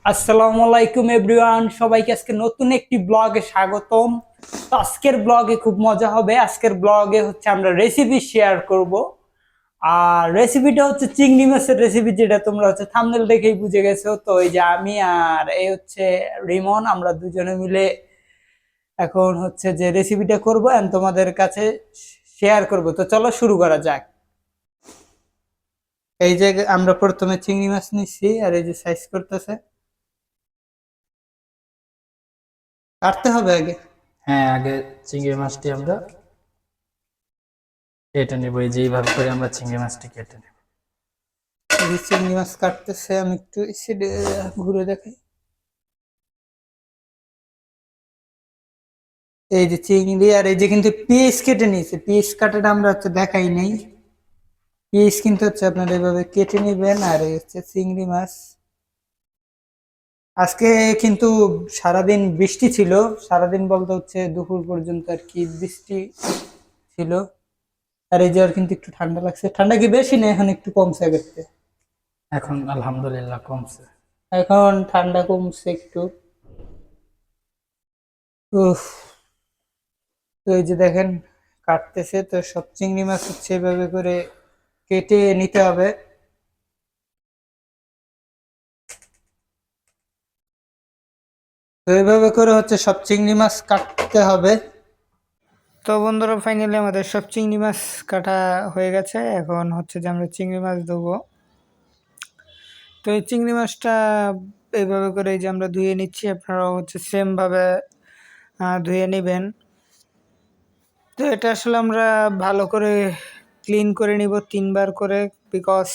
আসসালামু আলাইকুম এভরিওয়ান, সবাইকে আজকে নতুন একটি ব্লগে স্বাগতম। তো আজকের ব্লগে খুব মজা হবে। আজকের ব্লগে হচ্ছে আমরা রেসিপি শেয়ার করব। আর রেসিপিটা হচ্ছে চিংড়ি মাছের রেসিপি, যেটা তোমরা হচ্ছে থাম্বনেল দেখেই বুঝে গেছো। তো এই যে আমি আর এই হচ্ছে রিমন, আমরা দুজনে মিলে এখন হচ্ছে যে রেসিপিটা করব এন্ড তোমাদের কাছে শেয়ার করব। তো চলো শুরু করা যাক। এই যে আমরা প্রথমে চিংড়ি মাছ নিচ্ছি, আর এই যে সাইজ করতেছে, কাটতে হবে আগে। হ্যাঁ, আগে চিংড়ি মাছটি আমরা কেটে নেব। এই যে এইভাবে করে আমরা চিংড়ি মাছটি কেটে নেব। এই যে চিংড়ি মাছ কাটতেছে, আমি একটু সাইডে ঘুরে দেখাই। এই যে চিংড়ি, আর এই যে কিন্তু পিস কেটে নিয়েছে। পিস কাটাটা আমরা হচ্ছে দেখাই নেই। পিস কিন্তু হচ্ছে আপনারা এভাবে কেটে নেবেন। আর এই হচ্ছে চিংড়ি মাছ। আজকে কিন্তু সারাদিন বৃষ্টি ছিল। সারাদিন বলতে হচ্ছে দুপুর পর্যন্ত আর কি বৃষ্টি ছিল। আর এই যে আর কিন্তু একটু ঠান্ডা লাগছে। ঠান্ডা কি বেশি না, এখন একটু কমছে আগের থেকে। এখন আলহামদুলিল্লাহ কমছে। এখন ঠান্ডা কমছে একটু। উফ। তো এই যে দেখেন কাটতেছে, তো সব চিংড়ি মাছ হচ্ছে এভাবে করে কেটে নিতে হবে। তো এইভাবে করে হচ্ছে সব চিংড়ি মাছ কাটতে হবে। তো বন্ধুরা, ফাইনালি আমাদের সব চিংড়ি মাছ কাটা হয়ে গেছে। এখন হচ্ছে যে আমরা চিংড়ি মাছ দেবো। তো এই চিংড়ি মাছটা এইভাবে করে এই যে আমরা ধুয়ে নিচ্ছি, আপনারাও হচ্ছে সেম ভাবে ধুয়ে নেবেন। তো এটা আসলে আমরা ভালো করে ক্লিন করে নিব 3 বার করে, বিকজ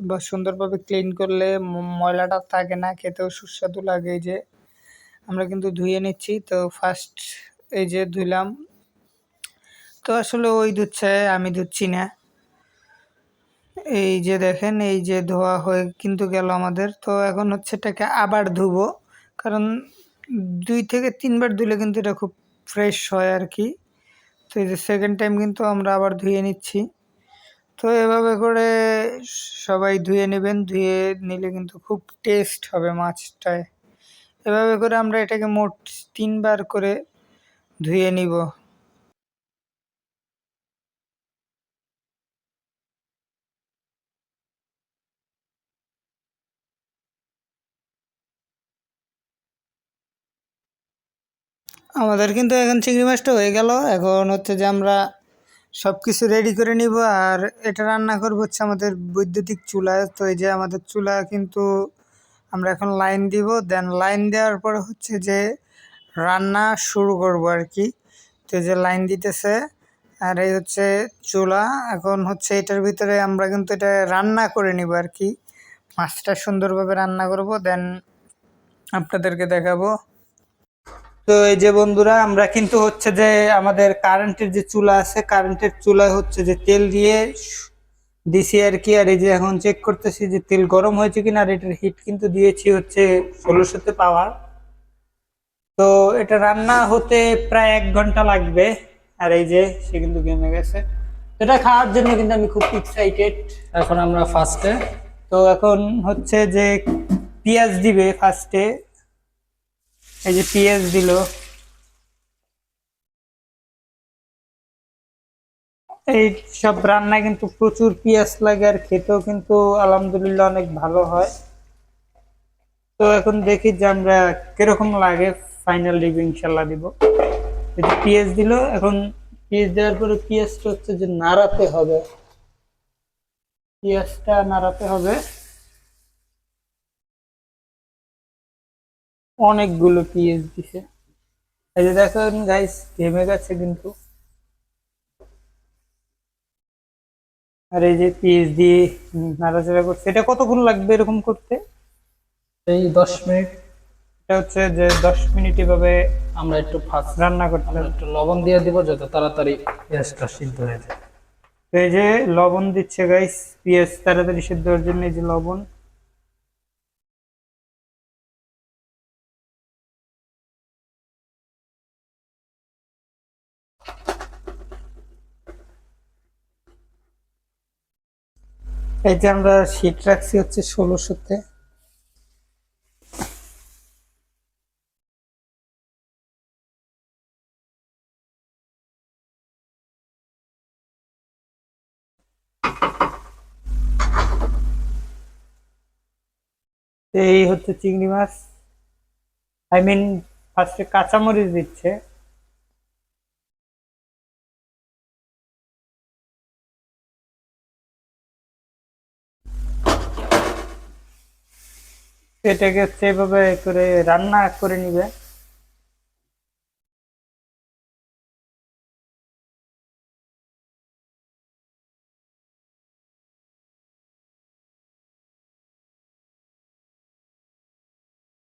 বা সুন্দরভাবে ক্লিন করলে ময়লাটা থাকে না, খেতেও সুস্বাদু লাগে। এই যে আমরা কিন্তু ধুয়ে নিচ্ছি। তো ফার্স্ট এই যে ধুইলাম। তো আসলে ওই ধুচ্ছে, আমি ধুচ্ছি না। এই যে দেখেন, এই যে ধোয়া হয়ে কিন্তু গেল আমাদের। তো এখন হচ্ছে এটাকে আবার ধুবো, কারণ 2 থেকে 3 বার ধুলে কিন্তু এটা খুব ফ্রেশ হয় আর কি। তো এই যে সেকেন্ড টাইম কিন্তু আমরা আবার ধুয়ে নিচ্ছি। তো এভাবে করে সবাই ধুয়ে নেবেন। ধুয়ে নিলে কিন্তু খুব টেস্ট হবে মাছটায়। এভাবে করে আমরা এটাকে মোট 3 বার করে ধুয়ে নিব। আমাদের কিন্তু এখন চিংড়ি মাছটা হয়ে গেল। এখন হচ্ছে যে আমরা সব কিছু রেডি করে নিব। আর এটা রান্না করবো হচ্ছে আমাদের বৈদ্যুতিক চুলায়। তো এই যে আমাদের চুলা কিন্তু আমরা এখন লাইন দিব, দেন লাইন দেওয়ার পরে হচ্ছে যে রান্না শুরু করব আর কি। তো এই যে লাইন দিতেছে, আর এই হচ্ছে চুলা। এখন হচ্ছে এটার ভিতরে আমরা কিন্তু এটা রান্না করে নিব আর কি। মাছটা সুন্দরভাবে রান্না করব, দেন আপনাদেরকে দেখাবো। তো এই যে বন্ধুরা, আমরা কিন্তু হচ্ছে যে আমাদের কারেন্টের যে চুলা আছে, কারেন্টের চুলায় হচ্ছে যে তেল দিয়ে দিছি আর কি। আর এই যে এখন চেক করতেছি যে তেল গরম হয়েছে কিনা। আর এটার হিট কিন্তু দিয়েছি হচ্ছে 1600-তে পাওয়ার। তো এটা রান্না হতে প্রায় 1 ঘন্টা লাগবে। আর এই যে সে কিন্তু ঘেমে গেছে। এটা খাওয়ার জন্য কিন্তু আমি খুব এক্সাইটেড। এখন আমরা ফার্স্টে তো এখন হচ্ছে যে পেঁয়াজ দিবে ফার্স্টে। এই যে পেঁয়াজ দিল। এই সব রান্নায় কিন্তু প্রচুর পেঁয়াজ লাগে, আর খেতেও কিন্তু আলহামদুলিল্লাহ অনেক ভালো হয়। তো এখন দেখি যে আমরা কিরকম লাগে। ফাইনাল রিভিউ ইনশাল্লাহ দিব। এই যে পেঁয়াজ দিল, এখন পেঁয়াজ দেওয়ার পরে পেঁয়াজটা হচ্ছে যে নাড়াতে হবে। পেঁয়াজটা নাড়াতে হবে। অনেকগুলো পেঁয়াজ দিছে। এই যে দেখেন গাইস, ঘেমে গেছে কিন্তু। আর এই যে পেঁয়াজ দিয়ে নাড়াচাড়া করছে। এটা কতক্ষণ লাগবে এরকম করতে? এই 10 মিনিট এটা হচ্ছে যে 10 মিনিট এভাবে আমরা একটু রান্না করতে আমরা হবে। একটু লবণ দিয়ে দিব, যত তাড়াতাড়ি পেঁয়াজটা সিদ্ধ হয়ে যায়। তো এই যে লবণ দিচ্ছে গাইস, পেঁয়াজ তাড়াতাড়ি সিদ্ধ হওয়ার জন্য এই যে লবণ। এই যে আমরা শীট রাখছি হচ্ছে 1600-তে। এই হচ্ছে চিংড়ি মাছ, আই মিন ফার্স্টে কাঁচামরিচ দিচ্ছে। এটাকে হচ্ছে এভাবে করে রান্না করে নিবে।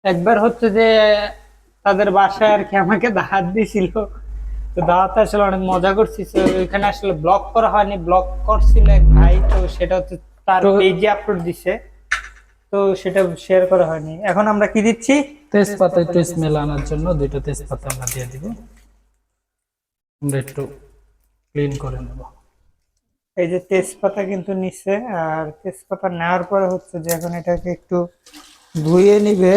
একবার হচ্ছে যে তাদের বাসায় আর কি আমাকে দাওয়াত দিছিল, তো দাওয়াতে আসলে অনেক মজা করছি। তো ওইখানে আসলে ব্লগ করা হয়নি, ব্লগ করছিল এক ভাই, তো সেটা হচ্ছে তার তো পেজে আপলোড দিছে, তো সেটা শেয়ার করা হয়নি। এখন আমরা কি দিচ্ছি? তেজপাতা একটু স্মেল আনার জন্য 2টা তেজপাতা আমরা দিয়ে দিব। আমরা একটু ক্লিন করে নেব। এই যে তেজপাতা কিন্তু নিচ্ছে, আর তেজপাতা নেওয়ার পরে হচ্ছে যে এখন এটাকে একটু ধুয়ে নিবে।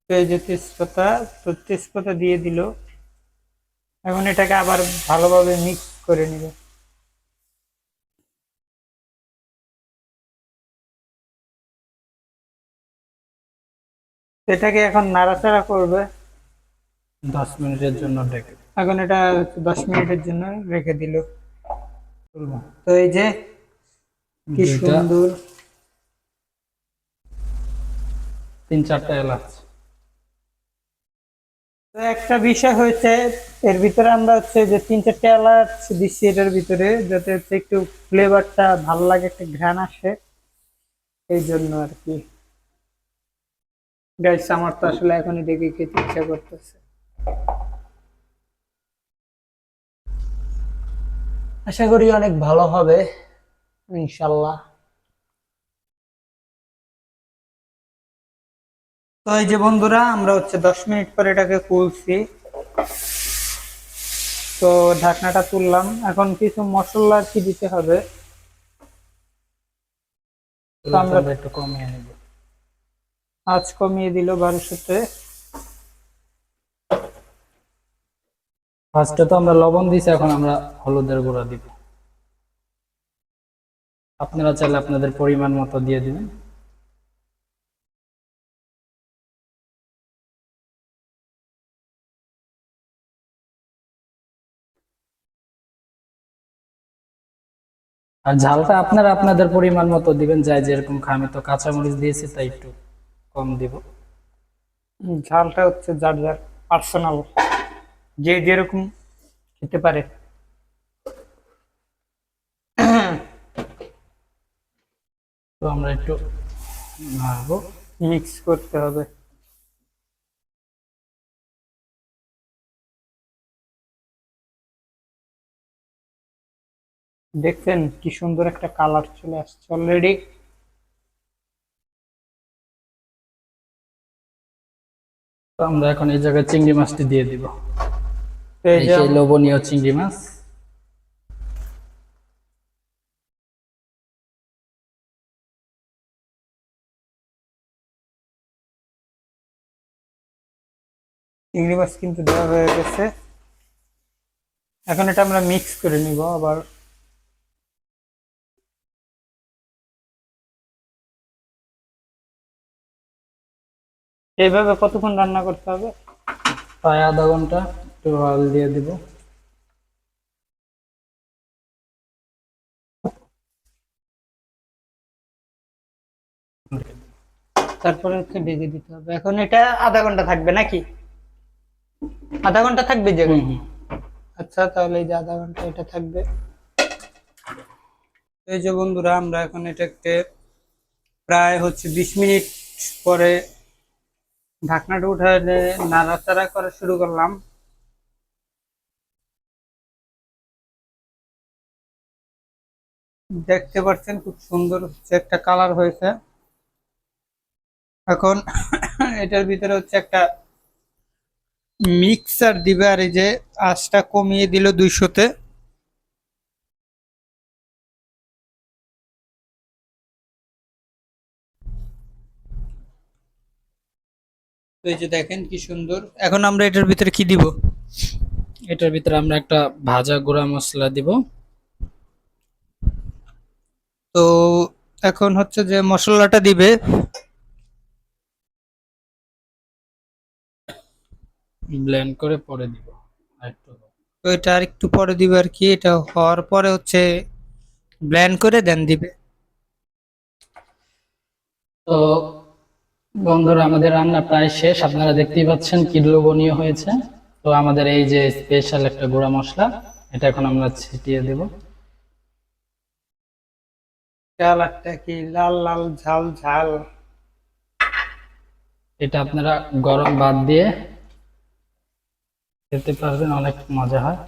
তো এই যে তেজপাতা, তো তেজপাতা দিয়ে দিল। এখন এটাকে আবার ভালোভাবে মিক্স করে নিবে। এটাকে এখন নাড়াচাড়া করবে। 10 মিনিটের জন্য ঢেকে এখন এটা 10 মিনিটের জন্য রেখে দিল। তুলব। তো এই যে কি 2টা সুন্দর, 3-4টা এলাচ। তো একটা বিষয় হয়েছে, এর ভিতরে আমরা হচ্ছে যে 3-4টা এলাচ দিচ্ছি এটার ভিতরে, যাতে হচ্ছে একটু ফ্লেভারটা ভালো লাগে, একটা ঘ্রাণ আসে, এই জন্য আর কি। গাইস, আমার তো আসলে এখনই দেখে খেতে ইচ্ছা করতেছে। আশা করি অনেক ভালো হবে, ইনশাল্লাহ। তো এই যে বন্ধুরা, আমরা হচ্ছে 10 মিনিট পরে এটাকে খুলছি, তো ঢাকনাটা তুললাম। এখন কিছু মশলা আর কি দিতে হবে, তো আমরা আমরা একটু কমিয়ে নেব। আঁচ কমিয়ে দিল 1200-তে। ফার্স্টে তো আমরা লবণ দিয়েছি, এখন আমরা হলুদের গুঁড়া দিব। আপনারা চাইলে আপনাদের পরিমাণ মতো দিয়ে দিবেন। আর ঝালটা আপনারা আপনাদের পরিমাণ মতো দিবেন, যাই যেরকম খায়। আমি তো কাঁচামরিচ দিয়েছি, তাই একটু কম দিব। ঝালটা হচ্ছে যার যার পার্সোনাল, যে যেরকম খেতে পারে। তো আমরা একটু নাড়বো। মিক্স করতে হবে। দেখছেন কি সুন্দর একটা কালার চলে আসছে অলরেডি। তো আমরা এখন এই জায়গায় চিংড়ি মাছটি দিয়ে দিব। এই এই যে সেই লোভনীয় চিংড়ি মাছ। চিংড়ি মাছ কিন্তু দেওয়া হয়ে গেছে। এখন এটা আমরা মিক্স করে নিব আবার। এইভাবে কতক্ষণ রান্না করতে হবে? প্রায় আধা ঘন্টা। একটু অয়েল দিয়ে দিব। তারপরে হচ্ছে ঢেকে দিতে হবে। এখন এটা আধা ঘন্টা থাকবে নাকি? আধা ঘন্টা থাকবে যে? হুম হুম। আচ্ছা, তাহলে এই যে আধা ঘন্টা এটা থাকবে। এই যে বন্ধুরা, আমরা এখন এটাকে প্রায় হচ্ছে 20 মিনিট পরে ঢাকনাটা উঠে নাড়াচাড়া করা শুরু করলাম। দেখতে পাচ্ছেন খুব সুন্দর হচ্ছে একটা কালার হয়েছে। এখন এটার ভিতরে হচ্ছে একটা মিক্সার দিবে, আর এই যে আঁচটা কমিয়ে দিল 200-তে। তো এই যে দেখেন কি সুন্দর। এখন আমরা এটার ভিতরে কি দিব? এটার ভিতরে আমরা একটা ভাজা গুঁড়া মশলা দিব। তো এখন হচ্ছে যে মশলাটা দিবে। ব্লেন্ড করে পরে দিব আরেকটু। তো এটা আর একটু পরে দিবে আর কি, এটা হওয়ার পরে হচ্ছে ব্লেন্ড করে দেন দিবে। তো বন্ধুরা, আমাদের রান্না প্রায় শেষ, আপনারা দেখতেই পাচ্ছেন কি লোভনীয় হয়েছে। তো আমাদের এই যে স্পেশাল একটা গুঁড়া মশলা, এটা এখন আমরা ছিটিয়ে দেব। কালারটা কি লাল লাল ঝাল ঝাল। এটা আপনারা গরম ভাত দিয়ে খেতে পারবেন, অনেক মজা হয়।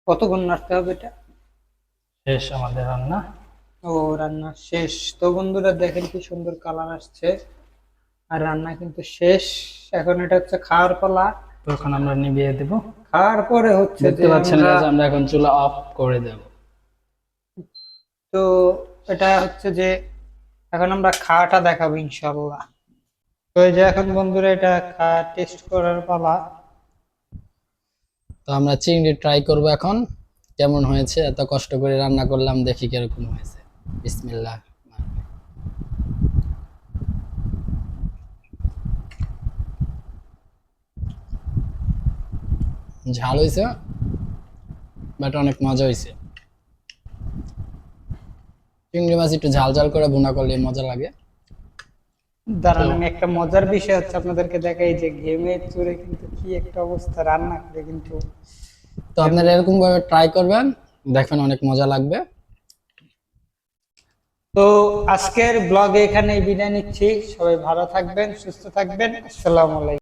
কতক্ষণ নাড়তে হবে এটা? শেষ আমাদের রান্না। ও, রান্না শেষ। তো বন্ধুরা দেখেন কি সুন্দর কালার আসছে, আর রান্না কিন্তু শেষ। এখন এটা হচ্ছে খাওয়ার পালা। তো এখন আমরা নিভিয়ে দেব। খাওয়ার পরে হচ্ছে দেখতে যে পাচ্ছেন আমরা, guys, আমরা এখন চুলা অফ করে দেব। তো এটা হচ্ছে যে এখন আমরা খাওয়াটা দেখাবো ইনশাল্লাহ। তো এই যে এখন বন্ধুরা এটা খাওয়া টেস্ট করার পালা। তো আমরা চিংড়ি ট্রাই করব এখন, কেমন হয়েছে। এত কষ্ট করে রান্না করলাম, দেখি কিরকম হয়েছে। বিসমিল্লাহ। ঝাল হয়েছে, বাট অনেক মজা হয়েছে। চিংড়ি মাছ একটু ঝাল ঝাল করে ভুনা করলে মজা লাগে। দাঁড়ান, আমি একটা মজার বিষয় হচ্ছে আপনাদেরকে দেখাই যে ঘেমে চুরে কিন্তু কি একটা অবস্থা রান্না করে কিন্তু। তো আপনারা এরকম ভাবে ট্রাই করবেন, দেখবেন অনেক মজা লাগবে। তো আজকের ব্লগে এখানেই বিদায় নিচ্ছি। সবাই ভালো থাকবেন, সুস্থ থাকবেন। আসসালামু আলাইকুম।